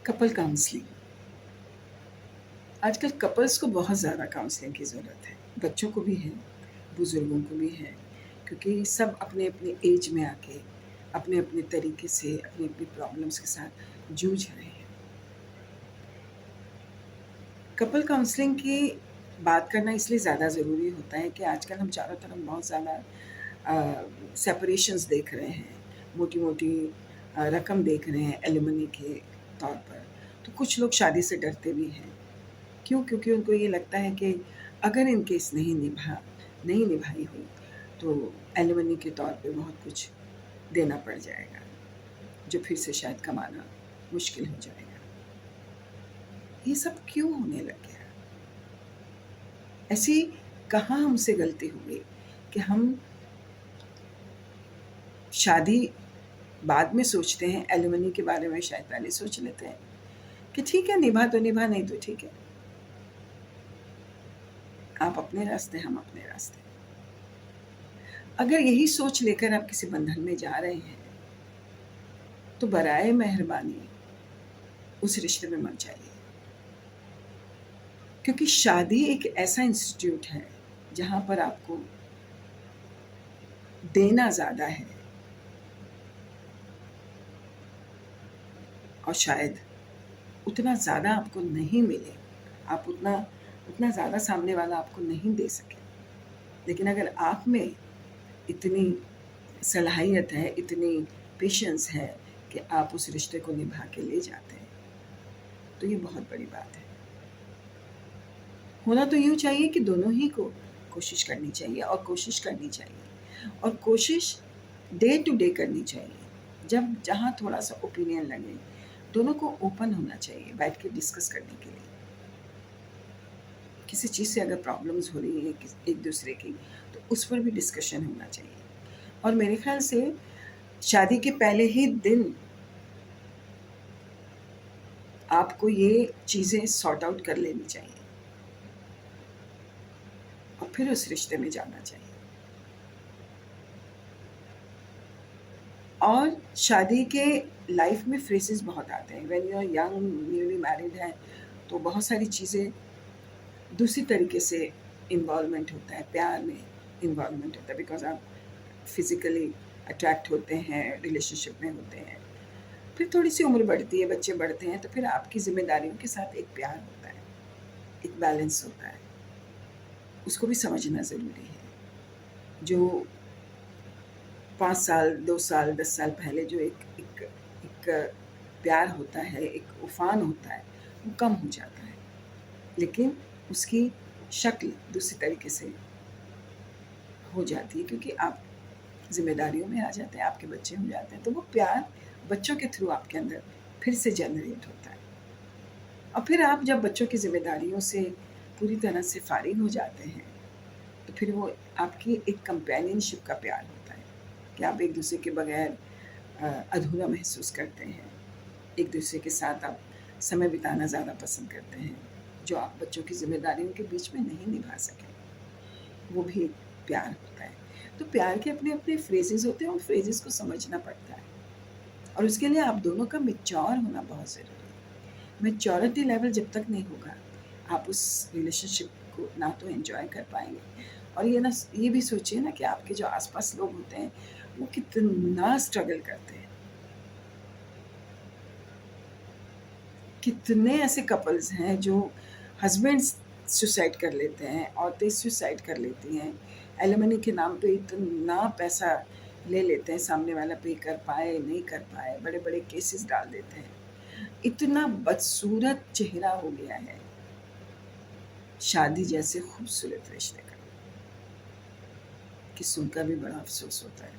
Couple counselling. आजकल couples को बहुत ज़्यादा काउंसलिंग की ज़रूरत है। बच्चों को भी है, बुज़ुर्गों को भी है, क्योंकि सब अपने-अपने ऐज में आके अपने-अपने तरीके से अपनी-अपनी प्रॉब्लम्स के साथ जूझ रहे हैं। कपल काउंसलिंग की बात करना इसलिए ज़्यादा ज़रूरी होता है कि आजकल हम चारों तरफ बहुत ज़्यादा सेपरेशंस देख रहे हैं, मोटी-मोटी रकम देख रहे हैं एलिमनी के तौर पर। तो कुछ लोग शादी से डरते भी हैं। क्यों? क्योंकि उनको ये लगता है कि अगर इन केस नहीं निभाई हुई, तो एलिमनी के तौर पे बहुत कुछ देना पड़ जाएगा, जो फिर से शायद कमाना मुश्किल हो जाएगा। ये सब क्यों होने लग गया? ऐसी कहाँ हमसे गलती हो गई कि हम शादी बाद में सोचते हैं, एलिमनी के बारे में शायद पहले सोच लेते हैं कि ठीक है, निभा तो निभा, नहीं तो ठीक है। आप अपने रास्ते, हम अपने रास्ते। अगर यही सोच लेकर आप किसी बंधन में जा रहे हैं, तो बराए मेहरबानी उस रिश्ते में मत जाइए। क्योंकि शादी एक ऐसा इंस्टीट्यूट है, जहाँ पर आपको देना ज़्यादा है और शायद उतना ज़्यादा आपको नहीं मिले। आप उतना ज़्यादा सामने वाला आपको नहीं दे सके। लेकिन अगर आप में इतनी सलाहियत है, इतनी पेशेंस है कि आप उस रिश्ते को निभा के ले जाते हैं, तो ये बहुत बड़ी बात है। होना तो यूँ चाहिए कि दोनों ही को कोशिश करनी चाहिए और कोशिश डे टू डे करनी चाहिए। जब जहाँ थोड़ा-सा ओपिनियन लगे, दोनों को ओपन होना चाहिए, बैठ के डिस्कस करने के लिए। किसी चीज़ से अगर प्रॉब्लम्स हो रही हैं एक-दूसरे की, तो उस पर भी डिस्कशन होना चाहिए। और मेरे ख़्याल से शादी के पहले ही दिन आपको ये चीज़ें सॉर्ट आउट कर लेनी चाहिए और फिर उस रिश्ते में जाना चाहिए। और शादी के लाइफ में फेजेस बहुत आते हैं। When you are young, newly married हैं, तो बहुत सारी चीज़ें दूसरी तरीके से इन्वॉल्वमेंट होता है, प्यार में इन्वॉल्वमेंट होता है, बिकॉज़ आप फिज़िकली अट्रैक्ट होते हैं, रिलेशनशिप में होते हैं। फिर थोड़ी-सी उम्र बढ़ती है, बच्चे बढ़ते हैं, तो फिर आपकी ज़िम्मेदारियों के साथ एक प्यार होता है, एक बैलेंस होता है। उसको भी समझना ज़रूरी है। जो 5 साल, 2 साल, 10 साल पहले जो एक एक एक प्यार होता है, एक उफ़ान होता है, वो कम हो जाता है। लेकिन उसकी शक्ल दूसरी तरीके से हो जाती है, क्योंकि आप ज़िम्मेदारियों में आ जाते हैं, आपके बच्चे हो जाते हैं, तो वो प्यार बच्चों के थ्रू आपके अंदर फिर से जनरेट होता है। और फिर आप जब बच्चों की ज़िम्मेदारियों से पूरी तरह से फ़ारिग हो जाते हैं, तो फिर वो आपकी एक कंपेनियनशिप का प्यार होता है कि आप एक-दूसरे के बगैर अधूरा महसूस करते हैं। एक-दूसरे के साथ आप समय बिताना ज़्यादा पसंद करते हैं, जो आप बच्चों की ज़िम्मेदारियों के बीच में नहीं निभा सके। वो भी एक प्यार होता है। तो प्यार के अपने-अपने फ्रेज़ेज़ होते हैं, उन फ्रेज़ेज़ को समझना पड़ता है और उसके लिए आप दोनों का मैच्योर होना बहुत ज़रूरी है। मैच्योरिटी लेवल जब तक नहीं होगा, आप उस रिलेशनशिप को ना तो एन्जॉय कर पाएँगे और ये भी सोचिए ना कि आपके जो आस-पास लोग होते हैं, वो कितना स्ट्रगल करते हैं। कितने ऐसे कपल्स हैं जो हस्बैंड्स सुसाइड कर लेते हैं, औरतें सुसाइड कर लेती हैं, एलिमनी के नाम पे इतना पैसा ले लेते हैं, सामने वाला पे कर पाए, नहीं कर पाए, बड़े-बड़े केसेस डाल देते हैं। इतना बदसूरत चेहरा हो गया है शादी जैसे खूबसूरत रिश्ते का, कि सुनकर भी बड़ा अफ़सोस होता है।